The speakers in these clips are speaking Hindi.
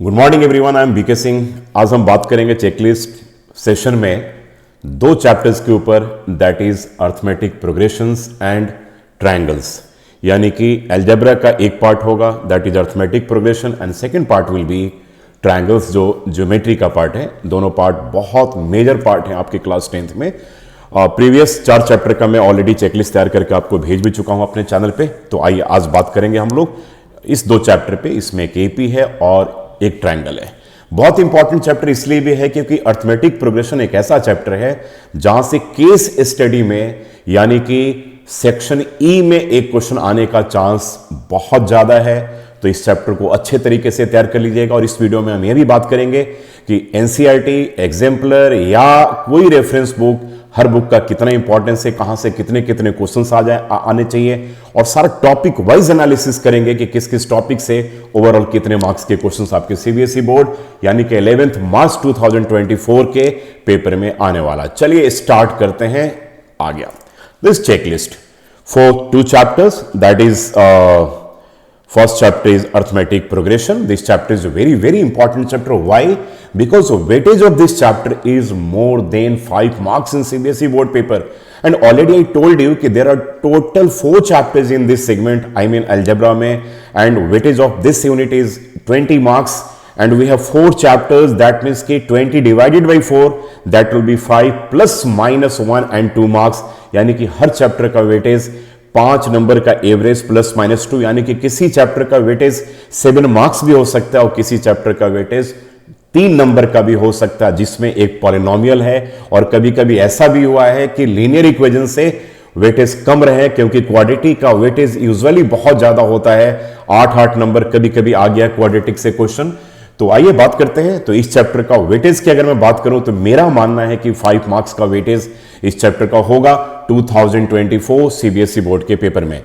Good morning everyone, I am BK Singh. आज हम बात करेंगे चेकलिस्ट सेशन में दो चैप्टर्स के ऊपर, that is arithmetic progressions and triangles. यानी कि अलजेब्रा का एक पार्ट होगा that is arithmetic progression and second part will be triangles, जो ज्योमेट्री का पार्ट है। दोनों पार्ट बहुत मेजर पार्ट हैं आपके क्लास 10th में। प्रीवियस 4 चैप्टर का मैं ऑलरेडी चेकलिस्ट तैयार करके आपको भेज भी चुका हूं अपने चैनल पे। तो आइए आज बात करेंगे हम लोग इस 2 चैप्टर पे। इसमें एक एपी है और एक ट्रायंगल है। बहुत इंपॉर्टेंट चैप्टर इसलिए भी है क्योंकि अर्थमेटिक प्रोग्रेशन एक ऐसा चैप्टर है जहां से केस स्टडी में यानी कि सेक्शन ई में एक क्वेश्चन आने का चांस बहुत ज्यादा है। तो इस चैप्टर को अच्छे तरीके से तैयार कर लीजिएगा। और इस वीडियो में हम यह भी बात करेंगे कि एनसीईआरटी, एग्जाम्पलर या कोई रेफरेंस बुक, हर बुक का कितना इंपॉर्टेंस है, कहां से कितने कितने क्वेश्चंस आने चाहिए, और सारा टॉपिक वाइज एनालिसिस करेंगे कि किस किस टॉपिक से ओवरऑल कितने मार्क्स के क्वेश्चंस आपके सीबीएसई बोर्ड यानी कि 11th मार्च 2024 के पेपर में आने वाला। चलिए स्टार्ट करते हैं। आ गया this checklist for 2 chapters, that is first chapter is arithmetic progression. This chapter is a very important chapter. Why? Because the weightage of this chapter is more than 5 marks in CBSE board paper. And already I told you that there are total 4 chapters in this segment, I mean algebra mein, and weightage of this unit is 20 marks. And we have 4 chapters, that means कि 20 divided by 4, that will be 5 plus minus 1 and 2 marks. यानी कि हर चैप्टर का वेटेज 5 नंबर का एवरेज प्लस माइनस 2, यानी कि किसी चैप्टर का वेटेज 7 मार्क्स भी हो सकता है और किसी चैप्टर का वेटेज 3 नंबर का भी हो सकता है, जिसमें एक पॉलिनोमियल है। और कभी कभी ऐसा भी हुआ है कि लीनियर इक्वेशन से वेटेज कम रहे, क्योंकि क्वाड्रेटिक का वेटेज यूजुअली बहुत ज्यादा होता है। 8 नंबर कभी कभी आ गया क्वाड्रेटिक से क्वेश्चन। तो आइए बात करते हैं। तो इस चैप्टर का वेटेज की अगर मैं बात करूं तो मेरा मानना है कि 5 मार्क्स का वेटेज इस चैप्टर का होगा 2024 सीबीएसई बोर्ड के पेपर में।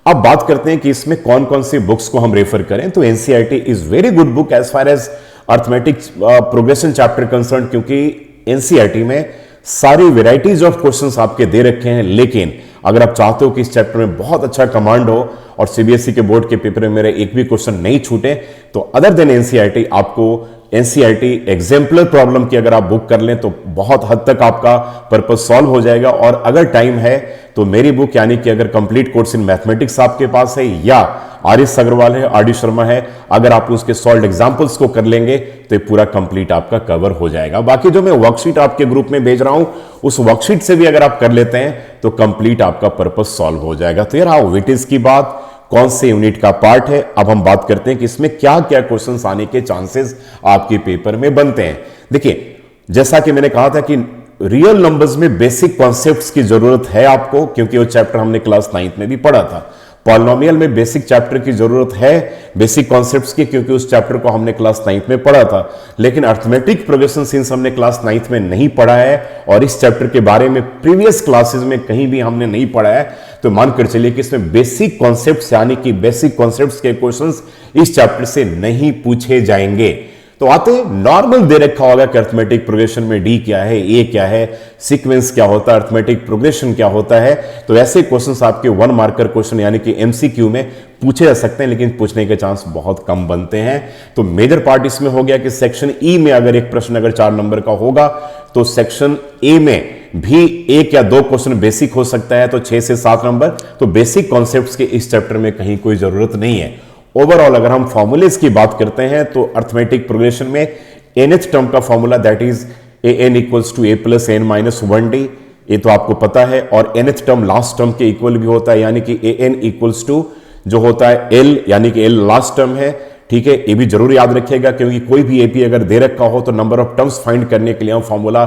अब बात करते हैं कि इसमें कौन कौन सी बुक्स को हम रेफर करें। तो NCERT is very good book as far as arithmetic progression chapter concern, क्योंकि एनसीईआरटी में सारी वेराइटीज ऑफ क्वेश्चंस आपके दे रखे हैं। लेकिन अगर आप चाहते हो कि इस चैप्टर में बहुत अच्छा कमांड हो और सीबीएसई के बोर्ड के पेपर में मेरे एक भी क्वेश्चन नहीं छूटे, तो अदर देन एनसीईआरटी आपको एनसीईआरटी एग्जाम्पलर प्रॉब्लम की अगर आप बुक कर लें तो बहुत हद तक आपका पर्पस सॉल्व हो जाएगा। और अगर टाइम है तो मेरी बुक यानी कि अगर कंप्लीट कोर्स इन मैथमेटिक्स आपके पास है या आरिस अग्रवाल है, आर डी शर्मा है, अगर आप उसके सॉल्व एग्जाम्पल्स को कर लेंगे तो ये पूरा कंप्लीट आपका कवर हो जाएगा। बाकी जो मैं वर्कशीट आपके ग्रुप में भेज रहा हूं उस वर्कशीट से भी अगर आप कर लेते हैं तो कंप्लीट आपका पर्पस सॉल्व हो जाएगा। तो यार वेटेज की बात, कौन से यूनिट का पार्ट है, अब हम बात करते हैं कि इसमें क्या क्या क्वेश्चंस आने के चांसेस आपके पेपर में बनते हैं। देखिए, जैसा कि मैंने कहा था कि रियल नंबर्स में बेसिक कॉन्सेप्ट्स की जरूरत है आपको, क्योंकि वो चैप्टर हमने क्लास 9th में भी पढ़ा था। पॉलिनोमियल में बेसिक चैप्टर की जरूरत है, बेसिक कॉन्सेप्ट्स की, क्योंकि उस चैप्टर को हमने क्लास 9th में पढ़ा था। लेकिन अर्थमेटिक प्रोग्रेशन सिंस हमने क्लास 9th में नहीं पढ़ा है और इस चैप्टर के बारे में प्रीवियस क्लासेस में कहीं भी हमने नहीं पढ़ा है, तो मानकर चलिए कि इसमें बेसिक कॉन्सेप्ट्स यानी कि बेसिक कॉन्सेप्ट्स के क्वेश्चंस इस चैप्टर से नहीं पूछे जाएंगे। तो आते हैं, नॉर्मल दे रखा होगा कि अर्थमेटिक प्रोग्रेशन में डी क्या है, ए क्या है, सीक्वेंस क्या होता है, अर्थमेटिक प्रोग्रेशन क्या होता है। तो ऐसे क्वेश्चंस आपके 1 मार्कर क्वेश्चन यानी कि एमसीक्यू में पूछे जा सकते हैं, लेकिन पूछने के चांस बहुत कम बनते हैं। तो मेजर पार्ट इसमें हो गया कि सेक्शन ई में अगर एक प्रश्न अगर 4 नंबर का होगा तो सेक्शन ए में भी 1 या 2 क्वेश्चन बेसिक हो सकता है, तो 6 से 7 नंबर। तो बेसिक कॉन्सेप्ट्स के इस चैप्टर में कहीं कोई जरूरत नहीं है। ओवरऑल अगर हम फॉर्मूलेस की बात करते हैं तो अर्थमेटिक प्रोग्रेशन में nth टर्म का formula that is an equals to a plus n minus 1d, ये तो आपको पता है। और nth टर्म लास्ट टर्म के इक्वल भी होता है, यानी कि an इक्वल्स टू जो होता है l, यानी कि l लास्ट टर्म है। ठीक है, ये भी जरूर याद रखिएगा, क्योंकि कोई भी एपी अगर दे रखा हो तो नंबर ऑफ टर्म्स फाइंड करने के लिए हम फॉर्मूला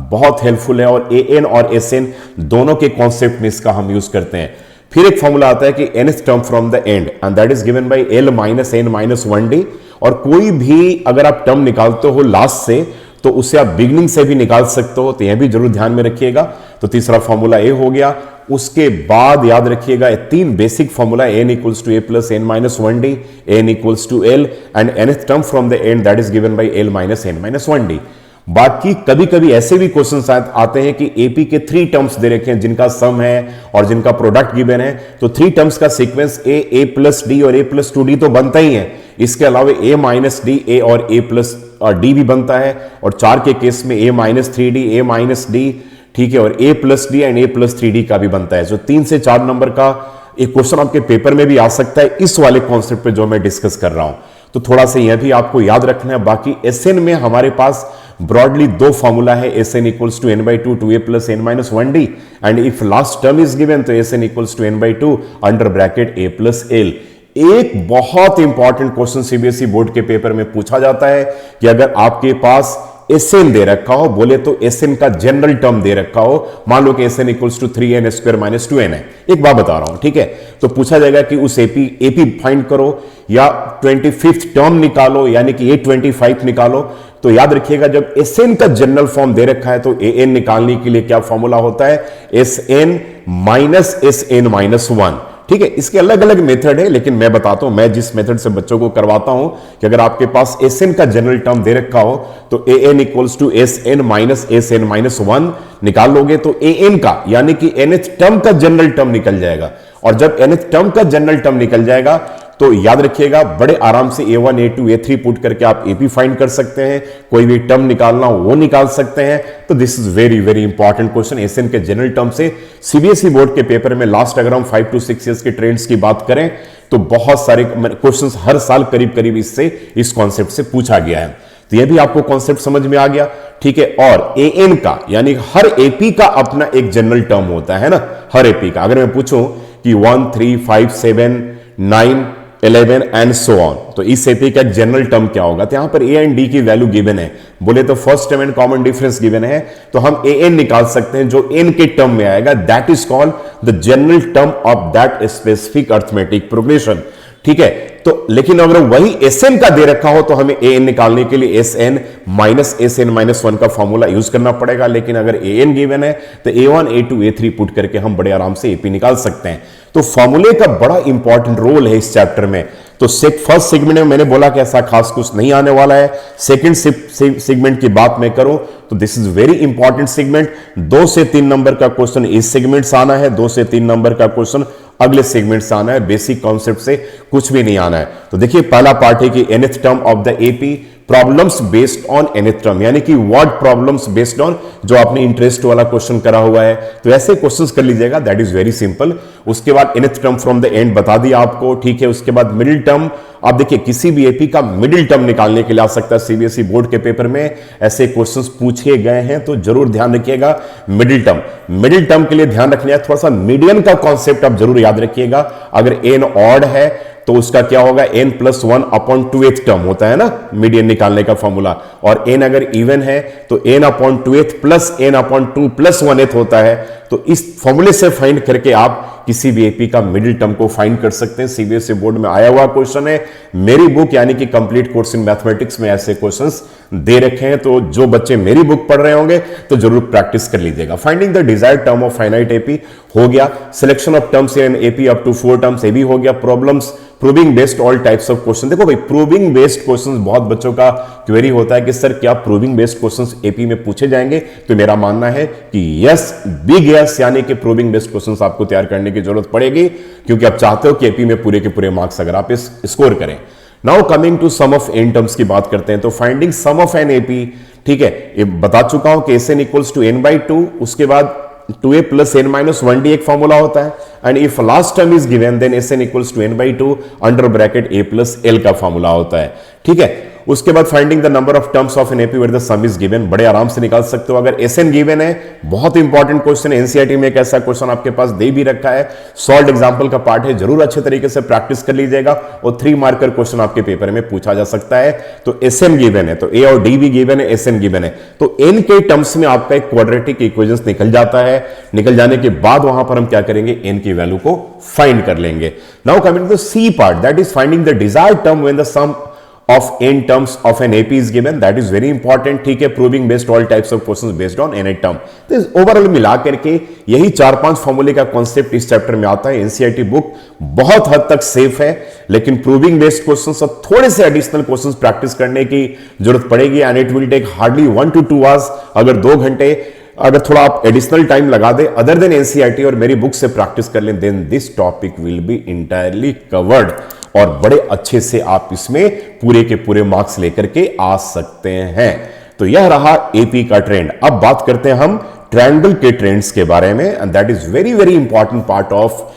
बहुत हेल्पफुल है। और an और sn दोनों के कॉन्सेप्ट में इसका हम यूज करते हैं। फिर एक फॉर्मूला आता है कि nth term from the and and that is given by l minus n minus 1d। और कोई भी अगर आप टर्म निकालते हो लास्ट से तो उसे आप बिगनिंग से भी निकाल सकते हो, तो यह भी जरूर ध्यान में रखिएगा। तो तीसरा फॉर्मूला ए हो गया। उसके बाद याद रखिएगा 3 basic formula, n equals to a plus n minus 1d, n equals to l and nth term from the end that is given by l minus n minus 1d। बाकी कभी कभी ऐसे भी क्वेश्चंस आते हैं कि एपी के 3 टर्म्स दे रखे हैं जिनका सम है और जिनका प्रोडक्ट गिवन है। तो 3 टर्म्स का सीक्वेंस ए प्लस डी और a प्लस 2d तो बनता ही है, इसके अलावा a माइनस डी, a और a प्लस डी भी बनता है, और 4 के केस में a minus 3d, a minus D, ठीक है, और a plus D and a plus 3d का भी बनता है। सो 3 से 4 नंबर का एक क्वेश्चन आपके पेपर में भी आ सकता है इस वाले कॉन्सेप्ट पे जो मैं डिस्कस कर रहा हूं, तो थोड़ा सा यह भी आपको याद रखना है। बाकी एसएन में हमारे पास ब्रॉडली 2 फॉर्मूला है, S n equals to n by 2 2a plus n minus 1d, and if last term is given तो S n equals to n by 2 under bracket a plus l। एक बहुत इंपॉर्टेंट क्वेश्चन सीबीएसई बोर्ड के पेपर में पूछा जाता है कि अगर आपके पास एसएन दे रखा हो, बोले तो एसएन का जनरल टर्म दे रखा हो, मान लो कि S N equals to 3n square minus 2n है, एक बात बता रहा हूं, ठीक है, तो पूछा जाएगा कि उस एपी फाइंड करो या 25th टर्म निकालो, यानी कि A25 निकालो। तो याद रखिएगा जब एसएन का जनरल फॉर्म दे रखा है तो एएन निकालने के लिए क्या फॉर्मूला होता है, एसएन माइनस एसएन माइनस 1, ठीक है। इसके अलग अलग मेथड है, लेकिन मैं बताता हूं, मैं जिस मेथड से बच्चों को करवाता हूं कि अगर आपके पास एसएन का जनरल टर्म दे रखा हो तो A N equals to S N minus S N minus 1 निकाल लोगे तो एएन का यानी कि एनएच टर्म का जनरल टर्म निकल जाएगा, और जब एनएच टर्म का जनरल टर्म निकल जाएगा तो याद रखिएगा बड़े आराम से A1 A2 A3 पुट करके आप एपी फाइंड कर सकते हैं, कोई भी टर्म निकालना हो वो निकाल सकते हैं। तो this is very very important question S N के जनरल टर्म से सीबीएसई बोर्ड के पेपर में लास्ट अगर हम 5 to 6 इयर्स के ट्रेंड्स की बात करें तो बहुत सारे क्वेश्चंस हर साल करीब करीब इससे इस कॉन्सेप्ट से पूछा गया है। तो यह भी आपको कॉन्सेप्ट समझ में आ गया, ठीक है। और एएन का यानी हर एपी का अपना एक जनरल टर्म होता है ना, हर एपी का। अगर मैं पूछूं कि 1 3 5 7 9 11 एंड सो ऑन, तो इस एपी का जनरल टर्म क्या होगा, तो यहां पर ए एंड डी की वैल्यू गिवन है, बोले तो first term and common difference given है, तो हम ए एन निकाल सकते हैं जो एन के टर्म में आएगा, that is called the general term of that specific arithmetic progression, ठीक है। तो लेकिन अगर वही एसएन का दे रखा हो तो हमें एएन निकालने के लिए एसएन माइनस एसएन माइनस 1 का फॉर्मूला यूज करना पड़ेगा, लेकिन अगर एएन गिवन है तो A1 A2 A3 पुट करके हम बड़े आराम से एपी निकाल सकते हैं। तो फॉर्मूले का बड़ा इंपॉर्टेंट रोल है इस चैप्टर में। तो फर्स्ट सेगमेंट में मैंने बोला कि ऐसा खास कुछ नहीं आने वाला है। सेकंड सेगमेंट की बात मैं करूं तो this is very important segment. 2 से 3 नंबर का क्वेश्चन इस सेगमेंट से आना है, 2 से 3 नंबर का क्वेश्चन अगले सेगमेंट से आना है, बेसिक कॉन्सेप्ट से कुछ भी नहीं आना है। तो देखिए पहला पार्ट है कि nth term of the AP, problems based on nth term, यानी कि वर्ड प्रॉब्लम्स बेस्ड ऑन, जो आपने इंटरेस्ट वाला क्वेश्चन करा हुआ है तो ऐसे क्वेश्चंस कर लीजिएगा, दैट इज वेरी सिंपल। उसके बाद nth term from the and बता दिया आपको, ठीक है। उसके बाद मिडिल टर्म, आप देखिए किसी भी एपी का मिडिल टर्म निकालने के लिए आ सकता है, सीबीएसई बोर्ड के पेपर में ऐसे क्वेश्चंस पूछे गए हैं, तो जरूर ध्यान रखिएगा मिडिल टर्म। मिडिल टर्म के लिए ध्यान रखना है थोड़ा सा मीडियन का कॉन्सेप्ट आप जरूर याद रखिएगा। अगर एन ऑड है तो उसका क्या होगा, n plus 1 upon 2th term होता है ना मीडियन निकालने का फॉर्मूला, और n अगर इवन है तो n upon 2th plus n upon 2 plus 1th होता है। तो इस फॉर्मूले से फाइंड करके आप किसी भी एपी का मिडिल टर्म को फाइंड कर सकते हैं। सीबीएसई बोर्ड में आया हुआ क्वेश्चन है, मेरी बुक यानी कि कंप्लीट कोर्स इन मैथमेटिक्स में ऐसे क्वेश्चंस दे रखे हैं, तो जो बच्चे मेरी बुक पढ़ रहे होंगे तो जरूर प्रैक्टिस कर लीजिएगा। Finding the desired term of finite AP हो गया, selection of terms in AP up to 4 terms ये भी हो गया, problems proving based all types of question. देखो भाई प्रूविंग बेस्ड क्वेश्चंस बहुत बच्चों का क्वेरी होता है कि सर क्या प्रूविंग बेस्ड क्वेश्चंस एपी में पूछे जाएंगे, तो मेरा मानना है कि यस, बिग यस, यानी कि प्रूविंग बेस्ड क्वेश्चंस आपको तैयार करने की जरूरत पड़ेगी, क्योंकि आप चाहते हो कि एपी में पूरे के पूरे मार्क्स अगर आप इस स्कोर करें। Now coming to sum of n terms की बात करते हैं, तो finding sum of an AP, ठीक है, ये बता चुका हूं कि S n equals to n by 2, उसके बाद 2a plus n minus 1d एक फॉर्मूला होता है, and if last term is given then S n equals to n by 2 under bracket a plus l का फॉर्मूला होता है, ठीक है। उसके बाद finding the number of terms of an AP where the sum is given, बड़े आराम से निकाल सकते हो। अगर एसएन गिवन है, बहुत इंपॉर्टेंट क्वेश्चन है, एनसीईआरटी में एक ऐसा क्वेश्चन आपके पास दे भी रखा है, सॉल्व एग्जांपल का पार्ट है, जरूर अच्छे तरीके से प्रैक्टिस कर लीजिएगा, और 3 मार्कर क्वेश्चन आपके पेपर में पूछा जा सकता है। तो एसएन गिवन है तो ए और डी भी गिवन है, एसएन गिवन है तो एन के टर्म्स में आपका एक क्वाड्रेटिक इक्वेशन निकल जाता है। निकल जाने के बाद वहां पर हम क्या करेंगे, एन की वैल्यू को फाइंड कर लेंगे। Now coming to the C part, that is finding the desired term when the sum of n terms of an AP is given, that is very important, ठीक है। proving based all types of questions based on n term। तो ओवरऑल मिला करके यही 4-5 फॉर्मूले का कॉन्सेप्ट इस चैप्टर में आता है। एनसीईआरटी बुक बहुत हद तक सेफ है, लेकिन प्रूविंग बेस्ड क्वेश्चंस और थोड़े से एडिशनल क्वेश्चंस प्रैक्टिस करने की जरूरत पड़ेगी, and it will take hardly 1 to 2 hours. अगर 2 घंटे अगर थोड़ा आप एडिशनल टाइम लगा दे अदर देन एनसीईआरटी और मेरी बुक से प्रैक्टिस कर लें, then this topic will be entirely covered. और बड़े अच्छे से आप इसमें पूरे के पूरे मार्क्स लेकर के आ सकते हैं। तो यह रहा एपी का ट्रेंड। अब बात करते हैं हम ट्रायंगल के ट्रेंड्स के बारे में, and that is very very important part of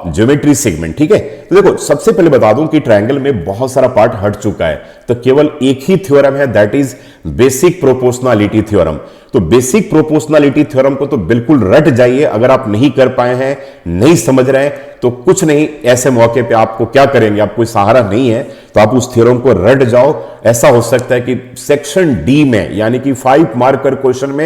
geometry segment. ठीक है, तो देखो सबसे पहले बता दूं कि ट्रायंगल में बहुत सारा पार्ट हट चुका है, तो केवल एक ही थ्योरम है, that is basic proportionality theorem. तो बेसिक प्रोपोर्शनलिटी थ्योरम को तो बिल्कुल रट जाइए। अगर आप नहीं कर पाए हैं, नहीं समझ रहे हैं, तो कुछ नहीं, ऐसे मौके पे आपको क्या करेंगे, आप कोई सहारा नहीं है तो आप उस थ्योरम को रट जाओ। ऐसा हो सकता है कि सेक्शन डी में यानी कि 5 मार्कर क्वेश्चन में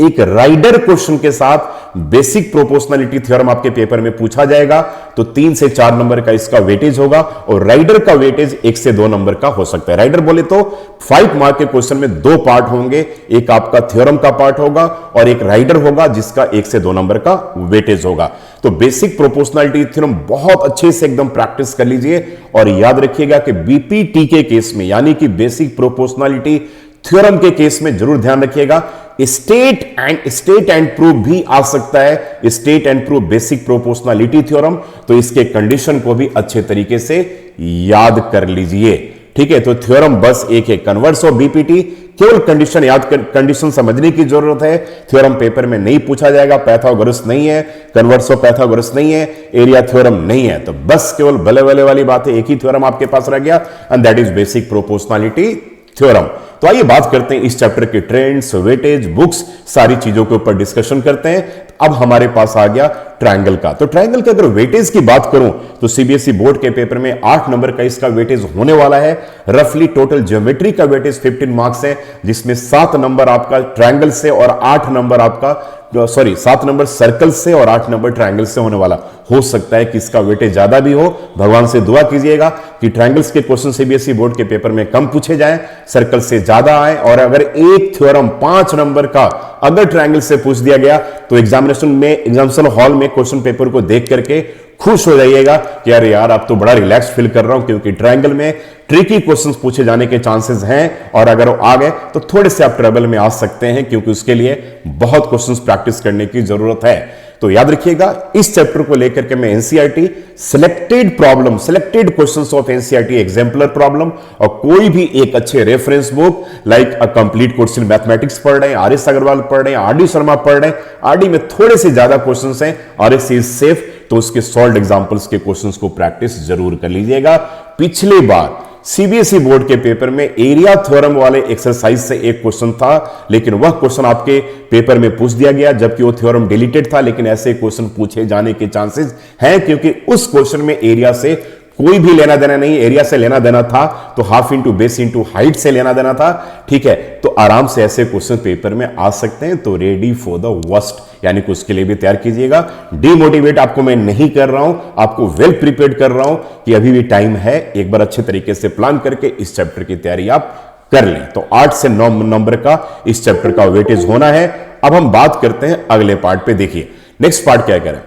एक राइडर क्वेश्चन के साथ बेसिक प्रोपोर्शनलिटी थ्योरम आपके पेपर में पूछा जाएगा, तो 3 से 4 नंबर का इसका वेटेज होगा, और राइडर का वेटेज 1 से 2 नंबर का हो सकता है। राइडर बोले तो 5 मार्क के क्वेश्चन में 2 पार्ट होंगे, एक आपका थ्योरम का पार्ट होगा और एक राइडर होगा जिसका 1 से 2 नंबर का वेटेज होगा। तो बेसिक प्रोपोर्शनलिटी थ्योरम बहुत अच्छे से एकदम प्रैक्टिस कर लीजिए, और याद रखिएगा कि बीपीटी के केस में यानी कि बेसिक प्रोपोर्शनलिटी थ्योरम के केस में जरूर ध्यान रखिएगा, स्टेट एंड प्रूफ भी आ सकता है, state and proof basic proportionality theorem. तो इसके कंडीशन को भी अच्छे तरीके से याद कर लीजिए। ठीक है, तो थ्योरम बस एक है, कन्वर्स ऑफ बीपीटी, केवल कंडीशन याद कर, कंडीशन समझने की जरूरत है। थ्योरम पेपर में नहीं पूछा जाएगा, पैथागोरस नहीं है, कन्वर्स ऑफ पैथागोरस नहीं है, एरिया थ्योरम नहीं है, तो बस केवल भले भले वाली बात है, एक ही थ्योरम आपके पास रह गया, and that is basic proportionality theorem. तो आइए बात करते हैं इस चैप्टर के ट्रेंड्स, वेटेज, बुक्स, सारी चीजों के ऊपर डिस्कशन करते हैं। अब हमारे पास आ गया ट्रायंगल का। तो ट्रायंगल के अगर वेटेज की बात करूं तो सीबीएसई बोर्ड के पेपर में 8 नंबर का इसका वेटेज होने वाला है। रफली टोटल ज्योमेट्री का वेटेज 15 मार्क्स है, जिसमें 7 नंबर आपका ट्रायंगल से और 8 नंबर आपका 7 नंबर सर्कल से और 8 नंबर ट्रायंगल से होने वाला। हो सकता है कि इसका वेटेज ज्यादा भी हो, भगवान से दुआ कीजिएगा कि ट्रायंगल्स के क्वेश्चन सीबीएसई बोर्ड के पेपर में कम पूछे जाएं, सर्कल से ज्यादा आए, और अगर एक थ्योरम 5 नंबर का अगर ट्रायंगल से पूछ दिया गया तो एग्जामिनेशन हॉल में क्वेश्चन पेपर को देख करके खुश हो जाइएगा कि अरे यार अब तो बड़ा रिलैक्स फील कर रहा हूं, क्योंकि ट्रायंगल में ट्रिकी क्वेश्चंस पूछे जाने के चांसेस हैं, और अगर वो आ गए तो थोड़े से आप ट्रबल में आ सकते हैं, क्योंकि उसके लिए बहुत क्वेश्चंस प्रैक्टिस करने की जरूरत है। तो याद रखिएगा इस चैप्टर को लेकर के मैं NCERT selected problem, selected questions of NCERT exemplar problem, और कोई भी एक अच्छे reference book like a complete course in mathematics पढ़ रहे हैं, आर.एस. अग्रवाल पढ़ रहे हैं, आर.डी. शर्मा पढ़ रहे हैं, आर.डी. में थोड़े से ज्यादा क्वेश्चंस हैं, आर.एस. इज सेफ, तो उसके सॉल्व्ड एग्जांपल्स के क्वेश्चंस को प्रैक्टिस जरूर कर लीजिएगा। पिछली बार सीबीएसई बोर्ड के पेपर में एरिया थ्योरम वाले एक्सरसाइज से एक क्वेश्चन था, लेकिन वह क्वेश्चन आपके पेपर में पूछ दिया गया, जबकि वो थ्योरम डिलीटेड था, लेकिन ऐसे क्वेश्चन पूछे जाने के चांसेस हैं, क्योंकि उस क्वेश्चन में एरिया से कोई भी लेना देना नहीं, एरिया से लेना देना था तो half into base into height से लेना देना था। ठीक है, तो आराम से ऐसे क्वेश्चन पेपर में आ सकते हैं, तो रेडी फॉर द वर्स्ट, यानी कि उसके लिए भी तैयार कीजिएगा। डिमोटिवेट आपको मैं नहीं कर रहा हूं, आपको वेल प्रिपेयर्ड कर रहा हूं कि अभी भी टाइम है, एक बार अच्छे तरीके से प्लान करके इस चैप्टर की तैयारी आप कर लें। तो 8 से 9 नंबर का इस चैप्टर का वेटेज होना है। अब हम बात करते हैं अगले पार्ट पे। देखिए नेक्स्ट पार्ट क्या करें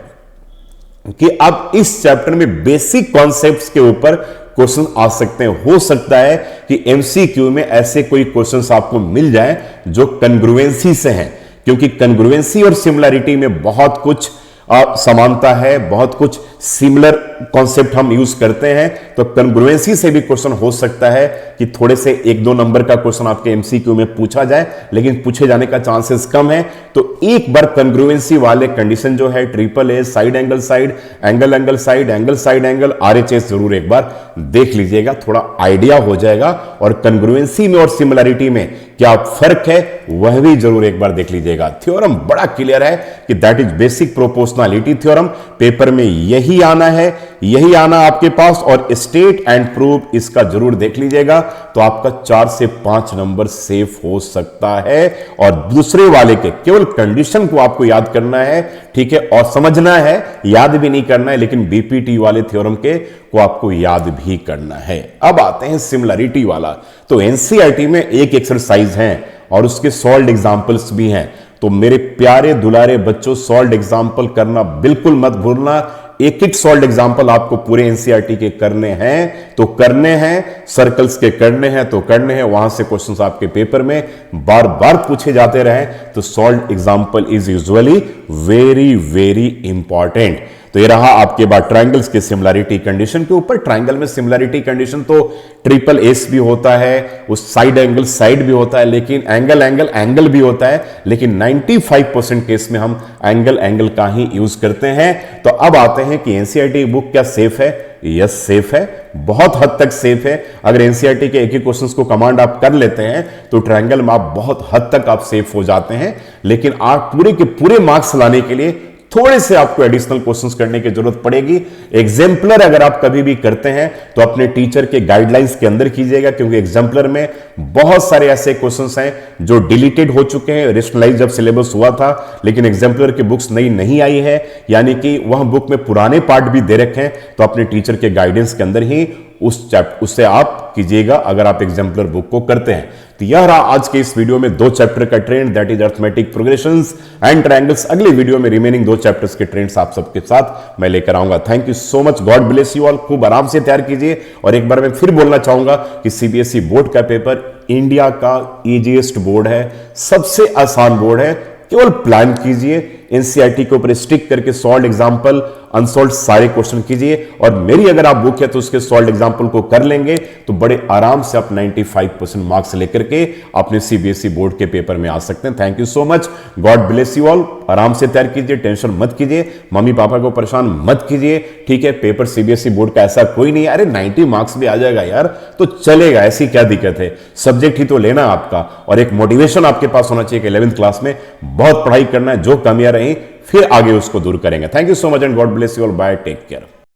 कि अब इस चैप्टर में बेसिक कॉन्सेप्ट्स के ऊपर क्वेश्चन आ सकते हैं। हो सकता है कि एमसीक्यू में ऐसे कोई क्वेश्चंस आपको मिल जाए जो कन्ग्रुएंसी से हैं, क्योंकि कन्ग्रुएंसी और सिमिलरिटी में बहुत कुछ समानता है, बहुत कुछ सिमिलर कॉन्सेप्ट हम यूज करते हैं। तो कन्ग्रुएंसी से भी क्वेश्चन हो सकता है कि थोड़े से 1-2 नंबर का क्वेश्चन आपके एमसीक्यू में पूछा जाए, लेकिन पूछे जाने का चांसेस कम है। तो एक बार कन्ग्रुएंसी वाले कंडीशन जो है triple A, side angle side, angle angle side, angle side angle, RHS जरूर एक बार देख लीजिएगा, थोड़ा आइडिया हो जाएगा। और कन्ग्रुएंसी में और सिमिलरिटी में क्या फर्क है वह भी जरूर एक बार देख लीजिएगा। थ्योरम बड़ा क्लियर है कि that is basic proportionality theorem, paper में यही आना है, यही आना आपके पास, और स्टेट एंड प्रूफ इसका जरूर देख लीजिएगा, तो आपका 4 से 5 नंबर सेफ हो सकता है। और दूसरे वाले के केवल कंडीशन को आपको याद करना है, ठीक है, और समझना है, याद भी नहीं करना है, लेकिन बीपीटी वाले थ्योरम के को आपको याद भी करना है। अब आते हैं सिमिलरिटी वाला। तो एनसीईआरटी में एक एक्सरसाइज है और उसके सॉल्व्ड एग्जांपल्स भी हैं। तो मेरे प्यारे दुलारे बच्चों, सॉल्व्ड एग्जांपल करना बिल्कुल मत भूलना। एक एक सॉल्व्ड एग्जांपल आपको पूरे एनसीईआरटी के करने हैं तो करने हैं, सर्कल्स के करने हैं तो करने हैं, वहां से क्वेश्चंस आपके पेपर में बार बार पूछे जाते रहे। तो solved example is usually very very important. तो ये रहा आपके बाद ट्रायंगल्स की सिमिलरिटी कंडीशन के ऊपर। ट्रायंगल में सिमिलरिटी कंडीशन तो ट्रिपल एस भी होता है, उस साइड एंगल साइड भी होता है, लेकिन एंगल एंगल एंगल भी होता है, लेकिन 95% केस में हम एंगल एंगल का ही यूज करते हैं। तो अब आते हैं कि एनसीईआरटी बुक क्या सेफ है? यस सेफ है, बहुत हद तक सेफ है। अगर एनसीईआरटी के एक ही क्वेश्चंस को कमांड आप कर लेते हैं तो ट्रायंगल में आप बहुत हद तक आप सेफ हो जाते हैं। लेकिन आप पूरे के पूरे मार्क्स लाने के लिए थोड़े से आपको एडिशनल क्वेश्चंस करने की जरूरत पड़ेगी। एग्जाम्पलर अगर आप कभी भी करते हैं तो अपने टीचर के गाइडलाइंस के अंदर कीजिएगा, क्योंकि एग्जाम्पलर में बहुत सारे ऐसे क्वेश्चंस हैं जो डिलीटेड हो चुके हैं। रेशनलाइज जब सिलेबस हुआ था, लेकिन एग्जाम्पलर की बुक्स नई नहीं आई है, यानी कि वह बुक में पुराने पार्ट भी दे रखे हैं। तो अपने टीचर के गाइडेंस के अंदर ही उससे आप कीजिएगा अगर आप एग्जाम्पलर बुक को करते हैं। तो यह रहा आज के इस वीडियो में 2 चैप्टर का trend, that is arithmetic progressions and triangles. अगले वीडियो में रिमेनिंग 2 चैप्टर्स के ट्रेंड्स आप सबके साथ मैं लेकर आऊंगा। Thank you so much, God bless you all. खूब आराम से तैयार कीजिए। और एक बार मैं फिर बोलना चाहूंगा कि सीबीएसई बोर्ड का पेपर इंडिया का इजीएस्ट बोर्ड है, सबसे आसान बोर्ड है। केवल प्लान कीजिए, एनसीईआरटी के ऊपर स्टिक करके सॉल्व एग्जाम्पल अनसॉल्व सारे क्वेश्चन कीजिए। और मेरी अगर आप बुक है तो उसके सॉल्व एग्जाम्पल को कर लेंगे तो बड़े आराम से आप 95% मार्क्स लेकर के अपने सीबीएसई बोर्ड के पेपर में आ सकते हैं। Thank you so much, God bless you all. आराम से तैयार कीजिए, टेंशन मत कीजिए, मम्मी पापा को परेशान मत कीजिए, ठीक है। पेपर सीबीएसई बोर्ड का ऐसा कोई नहीं है, अरे 90 मार्क्स भी आ जाएगा यार तो चलेगा, ऐसी क्या दिक्कत है। सब्जेक्ट ही तो लेना आपका, और एक मोटिवेशन आपके पास होना चाहिए कि 11th क्लास में बहुत पढ़ाई करना है, जो कमियां रही फिर आगे उसको दूर करेंगे। Thank you so much and God bless you all. Bye, take care.